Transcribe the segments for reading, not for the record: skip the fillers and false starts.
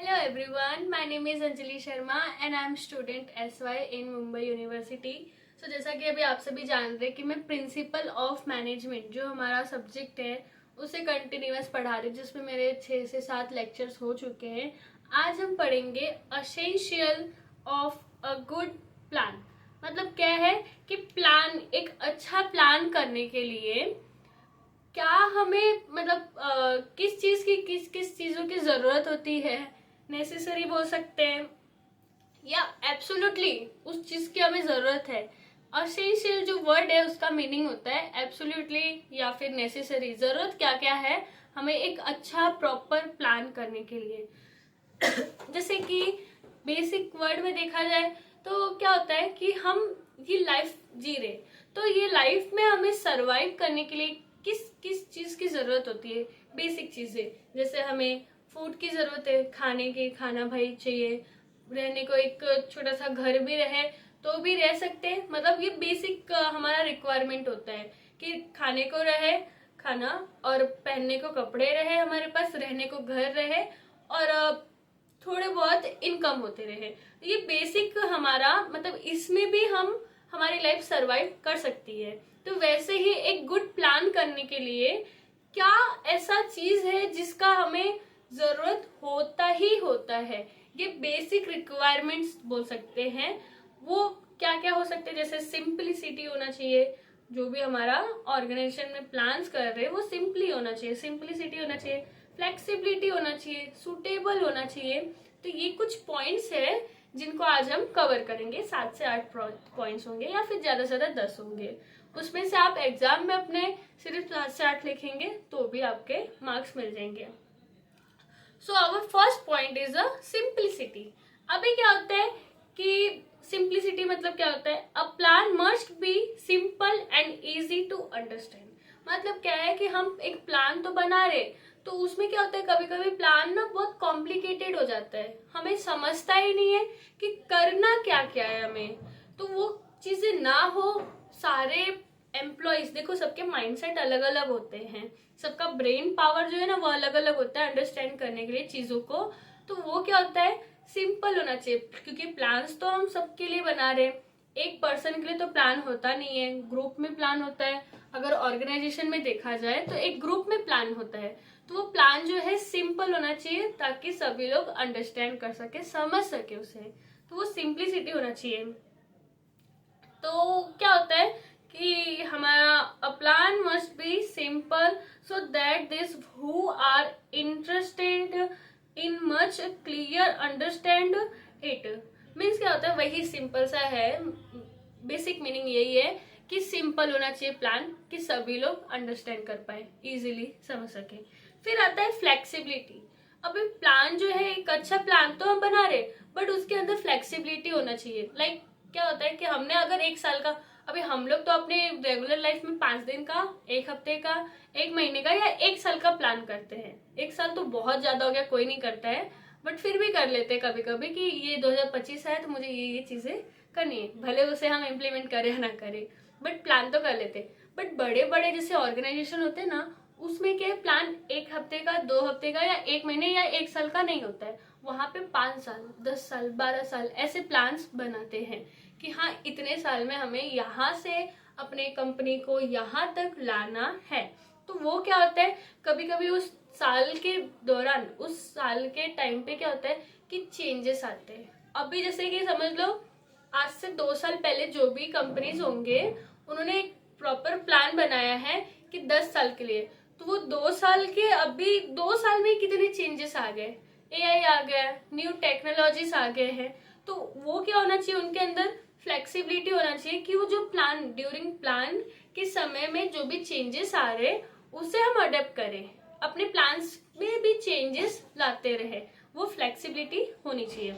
Hello everyone, my name is Anjali Sharma and I am student SY in Mumbai University. So जैसा कि अभी आप सभी जान रहे हैं कि मैं प्रिंसिपल ऑफ मैनेजमेंट जो हमारा सब्जेक्ट है उसे कंटिन्यूअस पढ़ा रही हूँ, जिसमें मेरे 6 से 7 लेक्चर्स हो चुके हैं। आज हम पढ़ेंगे essential of a good plan. मतलब क्या है कि प्लान, एक अच्छा प्लान करने के लिए क्या हमें मतलब किस चीज की किस किस चीजों की जरूरत होती है, नेसेसरी बोल सकते हैं या एब्सोल्युटली उस चीज की हमें जरूरत है। असेंशियल जो वर्ड है उसका मीनिंग होता है एब्सोल्युटली या फिर नेसेसरी। जरूरत क्या क्या है हमें एक अच्छा प्रॉपर प्लान करने के लिए। जैसे कि बेसिक वर्ड में देखा जाए तो क्या होता है कि हम ये लाइफ जी रहे, तो ये लाइफ में हमें सरवाइव करने के लिए किस किस चीज की जरूरत होती है। बेसिक चीजें जैसे हमें फूड की जरूरत है, खाने की, खाना भाई चाहिए, रहने को एक छोटा सा घर भी रहे तो भी रह सकते हैं। मतलब ये बेसिक हमारा रिक्वायरमेंट होता है कि खाने को रहे खाना, और पहनने को कपड़े रहे हमारे पास, रहने को घर रहे, और थोड़े बहुत इनकम होते रहे। तो ये बेसिक हमारा मतलब इसमें भी हम हमारी लाइफ सरवाइव कर सकती है। तो वैसे ही एक गुड प्लान करने के लिए क्या ऐसा चीज है जिसका हमें जरूरत होता ही होता है, ये बेसिक रिक्वायरमेंट्स बोल सकते हैं। वो क्या क्या हो सकते हैं, जैसे सिंपलिसिटी होना चाहिए। जो भी हमारा ऑर्गेनाइजेशन में प्लान्स कर रहे हैं वो सिंपली होना चाहिए, सिंपलिसिटी होना चाहिए, फ्लेक्सिबिलिटी होना चाहिए, सुटेबल होना चाहिए। तो ये कुछ पॉइंट्स है जिनको आज हम कवर करेंगे। 7 से 8 पॉइंट्स होंगे या फिर ज्यादा से ज्यादा 10 होंगे। उसमें से आप एग्जाम में अपने सिर्फ 7 से 8 लिखेंगे तो भी आपके मार्क्स मिल जाएंगे। So our first point is a simplicity. अभी क्या होता है कि सिंपलिसिटी मतलब क्या होता है, a plan must be simple and easy to understand. मतलब क्या है कि हम एक प्लान तो बना रहे, तो उसमें क्या होता है कभी कभी प्लान ना बहुत कॉम्प्लिकेटेड हो जाता है, हमें समझता ही नहीं है कि करना क्या क्या है हमें। तो वो चीजें ना हो। सारे एम्प्लॉयज देखो, सबके माइंडसेट अलग अलग होते हैं, सबका ब्रेन पावर जो है ना वो अलग अलग होता है अंडरस्टैंड करने के लिए चीजों को। तो वो क्या होता है, सिंपल होना चाहिए, क्योंकि प्लान्स तो हम सबके लिए बना रहे हैं। एक पर्सन के लिए तो प्लान होता नहीं है, ग्रुप में प्लान होता है। अगर ऑर्गेनाइजेशन में देखा जाए तो एक ग्रुप में प्लान होता है। तो वो प्लान जो है सिंपल होना चाहिए ताकि सभी लोग अंडरस्टैंड कर सके, समझ सके उसे। तो वो सिंपलिसिटी होना चाहिए। तो क्या होता है कि हमारा a plan must be simple so that this who are interested in much clear understand it. Means क्या होता है, वही सिंपल सा है, बेसिक मीनिंग यही है कि सिंपल होना चाहिए प्लान कि सभी लोग अंडरस्टैंड कर पाए, इजीली समझ सके। फिर आता है फ्लेक्सिबिलिटी। अभी प्लान जो है, एक अच्छा प्लान तो हम बना रहे, बट उसके अंदर फ्लेक्सिबिलिटी होना चाहिए। लाइक क्या होता है कि हमने अगर 1 साल का, अभी हम लोग तो अपने रेगुलर लाइफ में 5 दिन का, 1 हफ्ते का, 1 महीने का या 1 साल का प्लान करते हैं। 1 साल तो बहुत ज्यादा हो गया, कोई नहीं करता है, बट फिर भी कर लेते हैं कभी कभी कि ये 2025 है तो मुझे ये चीजें करनी है, भले उसे हम इम्प्लीमेंट करें या ना करें, बट प्लान तो कर लेते। बट बड़े बड़े जैसे ऑर्गेनाइजेशन होते हैं ना, उसमें क्या प्लान 1 हफ्ते का, 2 हफ्ते का या 1 महीने या 1 साल का नहीं होता है। वहां पे 5 साल, 10 साल, 12 साल ऐसे प्लान्स बनाते हैं कि हाँ इतने साल में हमें यहाँ से अपने कंपनी को यहाँ तक लाना है। तो वो क्या होता है, कभी कभी उस साल के दौरान, उस साल के टाइम पे क्या होता है कि चेंजेस आते हैं। अभी जैसे कि समझ लो आज से 2 साल पहले जो भी कंपनीज होंगे उन्होंने एक प्रॉपर प्लान बनाया है कि 10 साल के लिए। तो वो 2 साल के, अभी 2 साल में कितने चेंजेस आ गए, एआई आ गया, न्यू टेक्नोलॉजीज आ गए हैं। तो वो क्या होना चाहिए, उनके अंदर फ्लेक्सिबिलिटी होना चाहिए कि वो जो प्लान, ड्यूरिंग प्लान के समय में जो भी चेंजेस आ रहे उसे हम अडेप्ट करें, अपने प्लान्स में भी चेंजेस लाते रहे। वो फ्लेक्सिबिलिटी होनी चाहिए।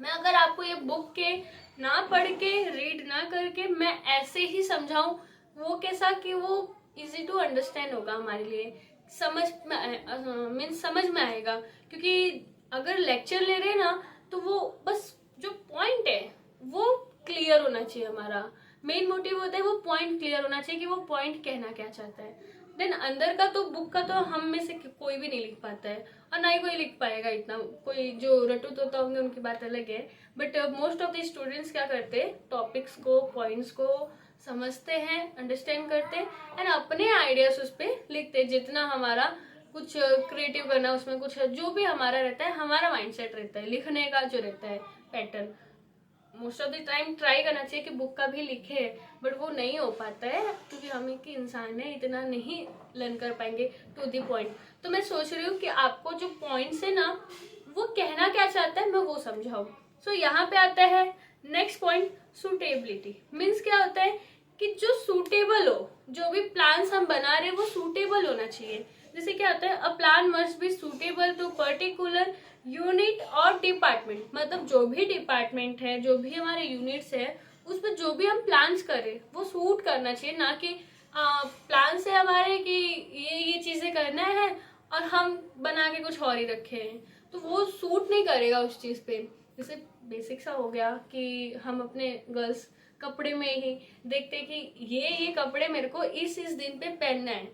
मैं अगर आपको ये बुक के ना पढ़ के, रीड ना करके मैं ऐसे ही समझाऊं, वो कैसा कि वो इजी टू अंडरस्टैंड होगा हमारे लिए, समझ में मीन्स समझ में आएगा। क्योंकि अगर लेक्चर ले रहे हैं ना तो वो बस जो पॉइंट है वो क्लियर होना चाहिए। हमारा मेन मोटिव होता है वो पॉइंट क्लियर होना चाहिए कि वो पॉइंट कहना क्या चाहता है। देन अंदर का तो बुक का तो हम में से कोई भी नहीं लिख पाता है, और ना ही कोई लिख पाएगा इतना। कोई जो रटू तोता होंगे उनकी बात अलग है, but most of the students क्या करते हैं, टॉपिक्स को, पॉइंट्स को समझते हैं, अंडरस्टैंड करते हैं, एंड अपने आइडियाज उस पर लिखते हैं। जितना हमारा कुछ क्रिएटिव करना, उसमें कुछ जो भी हमारा रहता है, हमारा माइंडसेट रहता है लिखने का जो रहता है pattern, most of the time try करना चाहिए कि बुक का भी लिखे, बट वो नहीं हो पाता है क्योंकि हम एक इंसान है, इतना नहीं लर्न कर पाएंगे टू द पॉइंट। तो मैं सोच रही हूँ कि आपको जो पॉइंट्स है ना, वो कहना क्या चाहता है मैं वो समझाऊँ। सो यहाँ पे आता है नेक्स्ट पॉइंट, सूटेबिलिटी। मीन्स क्या होता है कि जो सूटेबल हो, जो भी प्लान्स हम बना रहे हैं वो सूटेबल होना चाहिए। जैसे क्या होता है, a plan must be suitable to particular unit और डिपार्टमेंट। मतलब जो भी डिपार्टमेंट है, जो भी हमारे यूनिट्स है, उसमें जो भी हम प्लान्स करें वो सूट करना चाहिए। ना कि प्लान से हमारे कि ये चीजें करना है और हम बना के कुछ और ही रखे हैं, तो वो सूट नहीं करेगा उस चीज पे। जैसे बेसिक सा हो गया कि हम अपने गर्ल्स कपड़े में ही देखते हैं कि ये कपड़े मेरे को इस दिन पे पहनना है,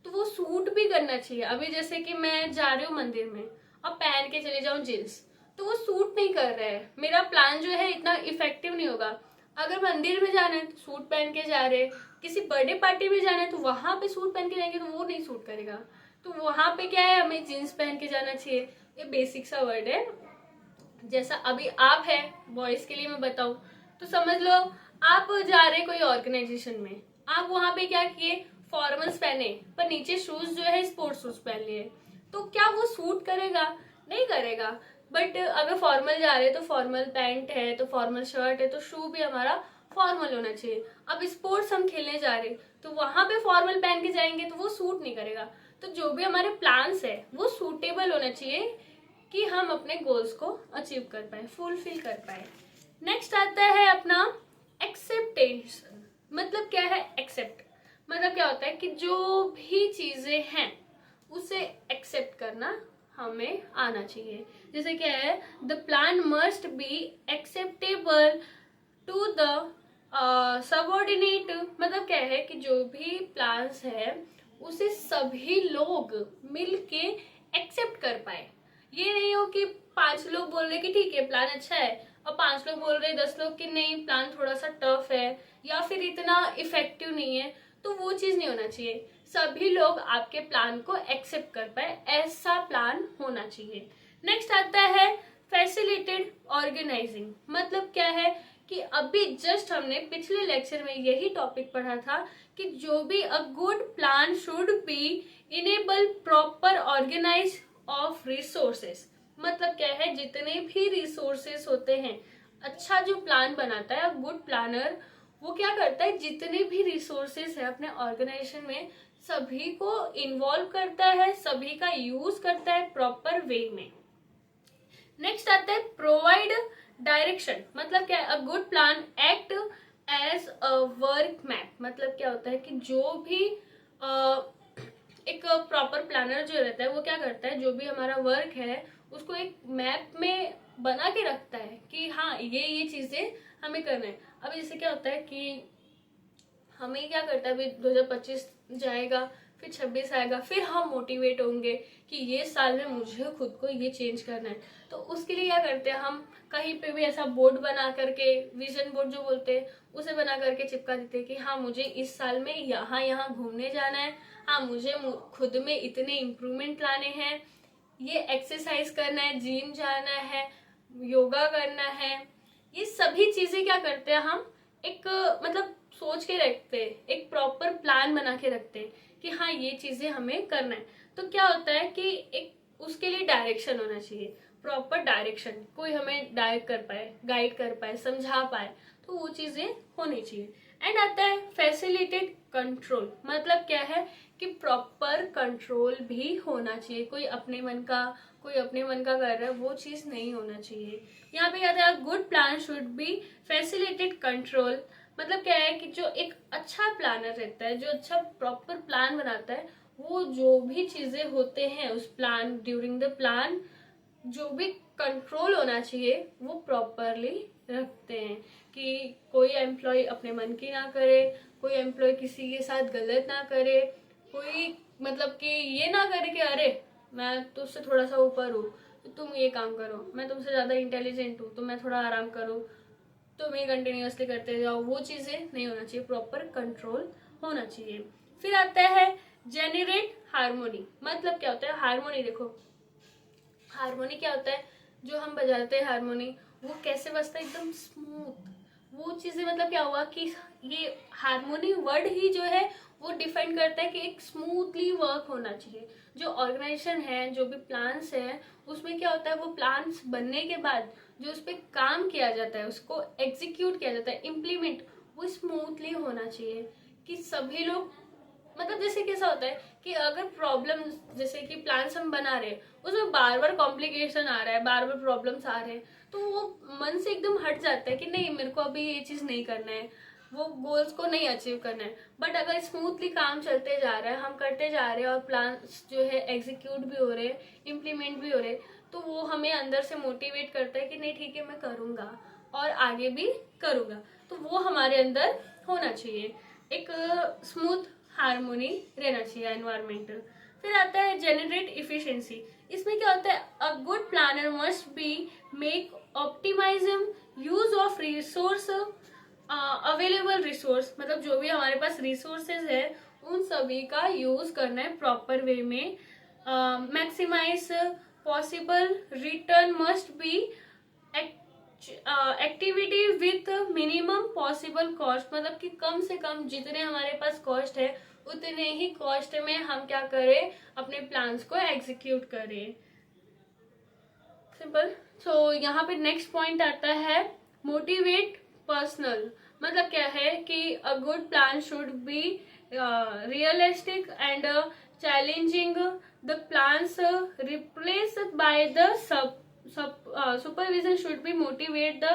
तो वो सूट भी करना चाहिए। अभी जैसे कि मैं जा रही हूँ मंदिर में और पहन के चले जाऊं जींस, तो वो सूट नहीं कर रहा है, मेरा प्लान जो है इतना इफेक्टिव नहीं होगा। अगर मंदिर में जाना है तो सूट पहन के जा रहे, किसी बर्थडे पार्टी में जाना है तो वहां पे सूट पहन के जाएंगे तो वो नहीं सूट करेगा। तो वहां पे क्या है, हमें जीन्स पहन के जाना चाहिए। ये बेसिक सा वर्ड है। जैसा अभी आप है, बॉयज के लिए मैं बताऊं तो समझ लो, आप जा रहे कोई ऑर्गेनाइजेशन में, आप वहां पे क्या किए, फॉर्मल्स पहने पर नीचे शूज जो है स्पोर्ट्स शूज पहन लिए, तो क्या वो सूट करेगा? नहीं करेगा। बट अगर फॉर्मल जा रहे हैं तो फॉर्मल पैंट है तो फॉर्मल शर्ट है, तो शू भी हमारा फॉर्मल होना चाहिए। अब स्पोर्ट्स हम खेलने जा रहे तो वहां पे फॉर्मल पहन के जाएंगे तो वो सूट नहीं करेगा। तो जो भी हमारे प्लान्स है वो सूटेबल होना चाहिए कि हम अपने गोल्स को अचीव कर पाए, फुलफिल कर पाए। नेक्स्ट आता है अपना एक्सेप्टेशन। मतलब क्या है एक्सेप्ट? मतलब क्या होता है कि जो भी चीजें हैं उसे एक्सेप्ट करना हमें आना चाहिए। जैसे क्या है, the plan must be acceptable to the subordinate. मतलब क्या है कि जो भी प्लान्स है उसे सभी लोग मिलके एक्सेप्ट कर पाए। ये नहीं हो कि 5 लोग बोल रहे कि ठीक है प्लान अच्छा है, और 5 लोग बोल रहे 10 लोग कि नहीं प्लान थोड़ा सा टफ है या फिर इतना इफेक्टिव नहीं है, तो वो चीज नहीं होना चाहिए। सभी लोग आपके प्लान को एक्सेप्ट कर पाए, ऐसा प्लान होना चाहिए। नेक्स्ट आता है फैसिलिटेड ऑर्गेनाइजिंग। मतलब क्या है कि अभी जस्ट हमने पिछले लेक्चर में यही टॉपिक पढ़ा था कि जो भी a good plan should be enable proper organize of resources. मतलब क्या है, जितने भी रिसोर्सेस होते हैं, अच्छा जो प्लान बनाता है गुड प्लानर, वो क्या करता है जितने भी रिसोर्सेस है अपने ऑर्गेनाइजेशन में सभी को इन्वॉल्व करता है, सभी का यूज करता है प्रॉपर वे में। नेक्स्ट आता है प्रोवाइड डायरेक्शन। मतलब क्या है, a good plan act as a work map. मतलब क्या होता है कि जो भी एक प्रॉपर प्लानर जो रहता है वो क्या करता है, जो भी हमारा वर्क है उसको एक मैप में बना के रखता है कि हाँ ये चीजें हमें करना है। अभी जैसे क्या होता है कि हमें क्या करता है, अभी 2025 जाएगा, फिर 26 आएगा, फिर हम मोटिवेट होंगे कि ये साल में मुझे खुद को ये चेंज करना है। तो उसके लिए क्या करते हैं, हम कहीं पे भी ऐसा बोर्ड बना करके, विजन बोर्ड जो बोलते हैं, उसे बना करके चिपका देते हैं कि हाँ मुझे इस साल में यहाँ यहाँ घूमने जाना है, हाँ मुझे खुद में इतने इम्प्रूवमेंट लाने हैं, ये एक्सरसाइज करना है, जिम जाना है, योगा करना है। ये सभी चीजें क्या करते हैं, हम एक मतलब सोच के रखते हैं, एक प्रॉपर प्लान बना के रखते हैं कि हाँ ये चीजें हमें करना है। तो क्या होता है कि एक उसके लिए डायरेक्शन होना चाहिए, प्रॉपर डायरेक्शन, कोई हमें डायरेक्ट कर पाए, गाइड कर पाए, समझा पाए, तो वो चीजें होनी चाहिए। एंड आता है फैसिलिटेड कंट्रोल। मतलब क्या है कि प्रॉपर कंट्रोल भी होना चाहिए। कोई अपने मन का कर रहा है, वो चीज नहीं होना चाहिए। यहाँ पे कहते हैं good plan should B facilitated control. मतलब क्या है कि जो एक अच्छा प्लानर रहता है, जो अच्छा प्रॉपर प्लान बनाता है, वो जो भी चीजें होते हैं उस प्लान, ड्यूरिंग द प्लान जो भी कंट्रोल होना चाहिए वो प्रॉपरली रखते हैं कि कोई एम्प्लॉय अपने मन की ना करे, कोई एम्प्लॉय किसी के साथ गलत ना करे, कोई मतलब कि ये ना करे कि अरे मैं तुझसे थोड़ा सा ऊपर हूँ तो तुम ये काम करो, मैं तुमसे ज़्यादा इंटेलिजेंट हूँ तो मैं थोड़ा आराम करूँ, तुम ये कंटिन्यूअसली करते जाओ, वो चीज़ें नहीं होना चाहिए, प्रॉपर कंट्रोल होना चाहिए। फिर आता है जेनरेट हारमोनी। मतलब क्या होता है हारमोनी? देखो हारमोनी क्या होता है, जो हम बजाते हैं हारमोनी वो कैसे बजता है, एकदम स्मूथ। वो चीजें मतलब क्या हुआ कि ये हारमोनी वर्ड ही जो है वो डिफाइन करता है कि एक स्मूथली वर्क होना चाहिए। जो ऑर्गेनाइजेशन है, जो भी प्लान्स है, उसमें क्या होता है वो प्लान्स बनने के बाद जो उस पर काम किया जाता है, उसको एग्जीक्यूट किया जाता है, इम्प्लीमेंट, वो स्मूथली होना चाहिए कि सभी लोग मतलब जैसे कैसा होता है कि अगर प्रॉब्लम, जैसे कि प्लान्स हम बना रहे हैं उसमें बार बार कॉम्प्लिकेशन आ रहा है, बार बार प्रॉब्लम्स आ रहे हैं, तो वो मन से एकदम हट जाता है कि नहीं मेरे को अभी ये चीज नहीं करना है, वो गोल्स को नहीं अचीव करना है। बट अगर स्मूथली काम चलते जा रहा है, हम करते जा रहे हैं और प्लान्स जो है एग्जीक्यूट भी हो रहे हैं, इम्प्लीमेंट भी हो रहे हैं, तो वो हमें अंदर से मोटिवेट करता है कि नहीं ठीक है मैं करूंगा और आगे भी करूंगा। तो वो हमारे अंदर होना चाहिए, एक स्मूथ हारमोनी रहना चाहिए एनवायरमेंटल। फिर आता है जनरेट इफिशिएंसी। इसमें क्या होता है, a good planner must be make optimism use of resource, available resource, मतलब जो भी हमारे पास रिसोर्सेज है उन सभी का यूज करना है प्रॉपर वे में। Maximize possible return must be activity with minimum possible cost, मतलब कि कम से कम जितने हमारे पास कॉस्ट है उतने ही कॉस्ट में हम क्या करें, अपने प्लान्स को एग्जीक्यूट करें। सिंपल। सो यहाँ पे नेक्स्ट पॉइंट आता है मोटिवेट पर्सनल। मतलब क्या है कि अ good plan should be realistic and challenging, the plans replace by the supervision should be motivate the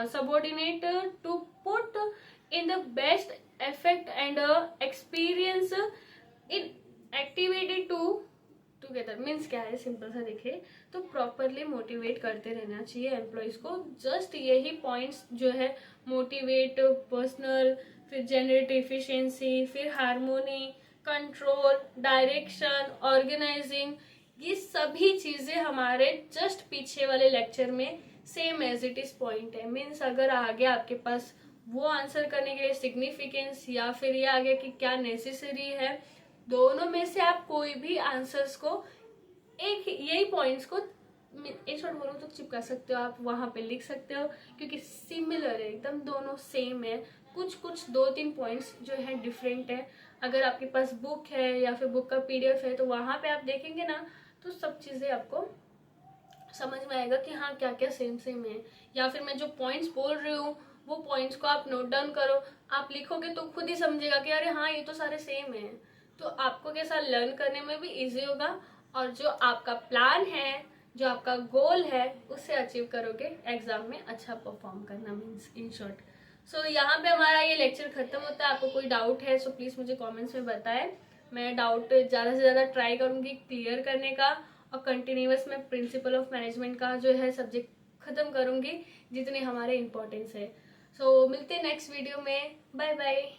subordinate to put in the best effect and experience in activity to together. Means क्या है, simple सा देखे तो properly motivate करते रहना चाहिए employees को। Just यही पॉइंट्स जो है, मोटिवेट पर्सनल, फिर जनरेट एफिशिएंसी, फिर हारमोनी, कंट्रोल, डायरेक्शन, ऑर्गेनाइजिंग, ये सभी चीजें हमारे जस्ट पीछे वाले लेक्चर में same as it is point है। मीन्स अगर आगे आपके पास वो आंसर करने के लिए सिग्निफिकेंस या फिर ये आगे कि क्या नेसेसरी है, दोनों में से आप कोई भी आंसर्स को एक यही पॉइंट्स को एक शॉर्ट बोलो तो चिपका सकते हो, आप वहां पे लिख सकते हो, क्योंकि सिमिलर है एकदम, दोनों सेम है। कुछ कुछ दो तीन पॉइंट्स जो है डिफरेंट है। अगर आपके पास बुक है या फिर बुक का पीडीएफ है तो वहां पे आप देखेंगे ना तो सब चीजें आपको समझ में आएगा कि हाँ क्या क्या सेम सेम है। या फिर मैं जो पॉइंट्स बोल रही हूँ वो पॉइंट्स को आप नोट डाउन करो, आप लिखोगे तो खुद ही समझेगा कि अरे हाँ ये तो सारे सेम है। तो आपको कैसा लर्न करने में भी इजी होगा, और जो आपका प्लान है, जो आपका गोल है, उससे अचीव करोगे एग्जाम में अच्छा परफॉर्म करना। Means in short. सो यहाँ पे हमारा ये लेक्चर खत्म होता है। आपको कोई डाउट है सो प्लीज मुझे कमेंट्स में बताएं। मैं डाउट ज़्यादा से ज़्यादा ट्राई करूँगी क्लियर करने का, और कंटिन्यूअस मैं प्रिंसिपल ऑफ मैनेजमेंट का जो है सब्जेक्ट खत्म करूँगी जितने हमारे इम्पोर्टेंस है। सो मिलते हैं नेक्स्ट वीडियो में। Bye bye.